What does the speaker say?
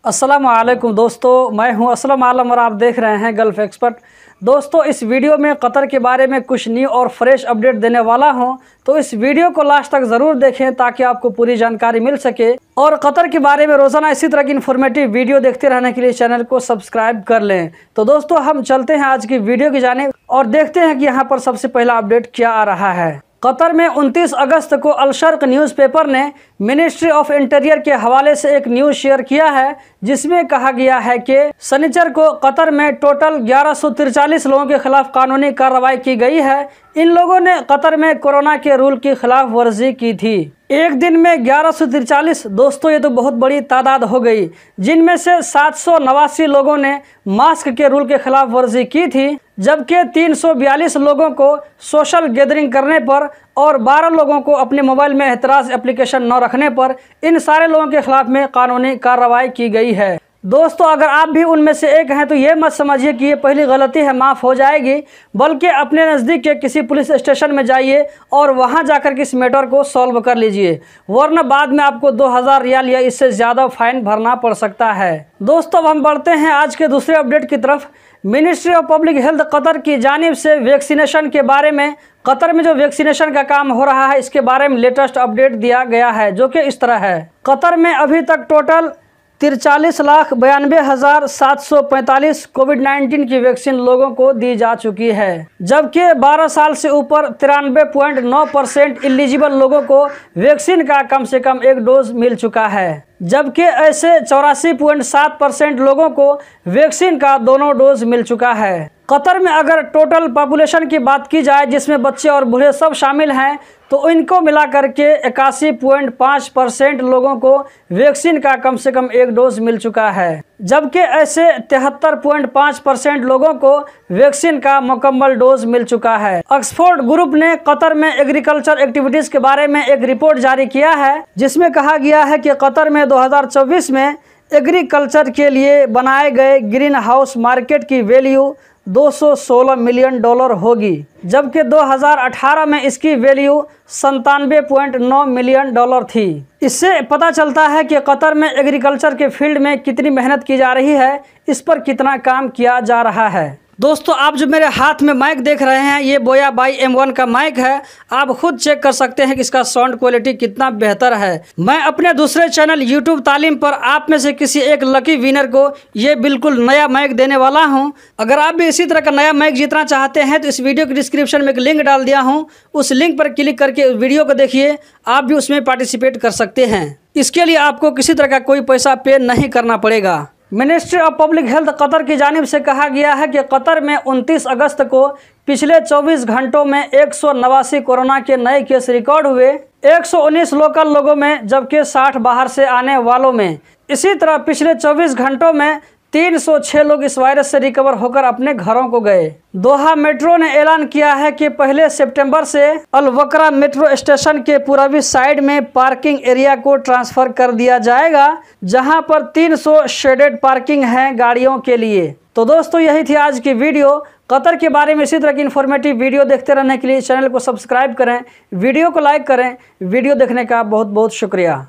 अस्सलाम वालेकुम दोस्तों, मैं हूं असलम आलम और आप देख रहे हैं गल्फ एक्सपर्ट। दोस्तों, इस वीडियो में कतर के बारे में कुछ न्यू और फ्रेश अपडेट देने वाला हूं, तो इस वीडियो को लास्ट तक ज़रूर देखें ताकि आपको पूरी जानकारी मिल सके। और कतर के बारे में रोज़ाना इसी तरह की इन्फॉर्मेटिव वीडियो देखते रहने के लिए चैनल को सब्सक्राइब कर लें। तो दोस्तों, हम चलते हैं आज की वीडियो की जानिब और देखते हैं कि यहाँ पर सबसे पहला अपडेट क्या आ रहा है। कतर में 29 अगस्त को अल शर्क न्यूज़पेपर ने मिनिस्ट्री ऑफ इंटीरियर के हवाले से एक न्यूज़ शेयर किया है, जिसमें कहा गया है कि शनिचर को कतर में टोटल 1143 लोगों के खिलाफ कानूनी कार्रवाई की गई है। इन लोगों ने कतर में कोरोना के रूल की खिलाफ वर्जी की थी। एक दिन में 1143, दोस्तों ये तो बहुत बड़ी तादाद हो गई, जिनमें से 789 लोगों ने मास्क के रूल के खिलाफ वर्जी की थी, जबकि 342 लोगों को सोशल गैदरिंग करने पर और 12 लोगों को अपने मोबाइल में एहतराज एप्लीकेशन न रखने पर इन सारे लोगों के खिलाफ में कानूनी कार्रवाई की गई है। दोस्तों, अगर आप भी उनमें से एक हैं तो ये मत समझिए कि ये पहली गलती है, माफ़ हो जाएगी, बल्कि अपने नज़दीक के किसी पुलिस स्टेशन में जाइए और वहां जाकर के इस मैटर को सॉल्व कर लीजिए, वरना बाद में आपको 2000 रियाल या इससे ज़्यादा फाइन भरना पड़ सकता है। दोस्तों, अब हम बढ़ते हैं आज के दूसरे अपडेट की तरफ। Ministry of public health Qatar की जानिब से वैक्सीनेशन के बारे में, कतर में जो वैक्सीनेशन का काम हो रहा है इसके बारे में लेटेस्ट अपडेट दिया गया है, जो कि इस तरह है। कतर में अभी तक टोटल 43,92,745 कोविड-19 की वैक्सीन लोगों को दी जा चुकी है, जबकि 12 साल से ऊपर 93.9% एलिजिबल लोगों को वैक्सीन का कम से कम एक डोज मिल चुका है, जबकि ऐसे 84.7% लोगों को वैक्सीन का दोनों डोज मिल चुका है। कतर में अगर टोटल पॉपुलेशन की बात की जाए, जिसमें बच्चे और बूढ़े सब शामिल हैं, तो इनको मिला करके 81.5% लोगों को वैक्सीन का कम से कम एक डोज मिल चुका है, जबकि ऐसे 73.5% लोगों को वैक्सीन का मुकम्मल डोज मिल चुका है। एक्सपर्ट ग्रुप ने कतर में एग्रीकल्चर एक्टिविटीज़ के बारे में एक रिपोर्ट जारी किया है, जिसमें कहा गया है कि कतर में 2024 में एग्रीकल्चर के लिए बनाए गए ग्रीन हाउस मार्केट की वैल्यू 216 मिलियन डॉलर होगी, जबकि 2018 में इसकी वैल्यू 97.9 मिलियन डॉलर थी। इससे पता चलता है कि कतर में एग्रीकल्चर के फील्ड में कितनी मेहनत की जा रही है, इस पर कितना काम किया जा रहा है। दोस्तों, आप जो मेरे हाथ में माइक देख रहे हैं, ये बोया बाई M1 का माइक है। आप खुद चेक कर सकते हैं कि इसका साउंड क्वालिटी कितना बेहतर है। मैं अपने दूसरे चैनल यूट्यूब तालीम पर आप में से किसी एक लकी विनर को ये बिल्कुल नया माइक देने वाला हूं। अगर आप भी इसी तरह का नया माइक जीतना चाहते हैं तो इस वीडियो के डिस्क्रिप्शन में एक लिंक डाल दिया हूँ, उस लिंक पर क्लिक करके वीडियो को देखिए, आप भी उसमें पार्टिसिपेट कर सकते हैं। इसके लिए आपको किसी तरह का कोई पैसा पे नहीं करना पड़ेगा। Ministry of public health Qatar की जानिब से कहा गया है कि कतर में 29 अगस्त को पिछले 24 घंटों में 189 कोरोना के नए केस रिकॉर्ड हुए, 119 लोकल लोगों में, जबकि 60 बाहर से आने वालों में। इसी तरह पिछले 24 घंटों में 306 लोग इस वायरस से रिकवर होकर अपने घरों को गए। दोहा मेट्रो ने ऐलान किया है कि 1 सितंबर से अल वकरा मेट्रो स्टेशन के पूर्वी साइड में पार्किंग एरिया को ट्रांसफर कर दिया जाएगा, जहां पर 300 शेडेड पार्किंग हैं गाड़ियों के लिए। तो दोस्तों, यही थी आज की वीडियो। कतर के बारे में इसी तरह की इन्फॉर्मेटिव वीडियो देखते रहने के लिए चैनल को सब्सक्राइब करें, वीडियो को लाइक करें। वीडियो देखने का बहुत बहुत शुक्रिया।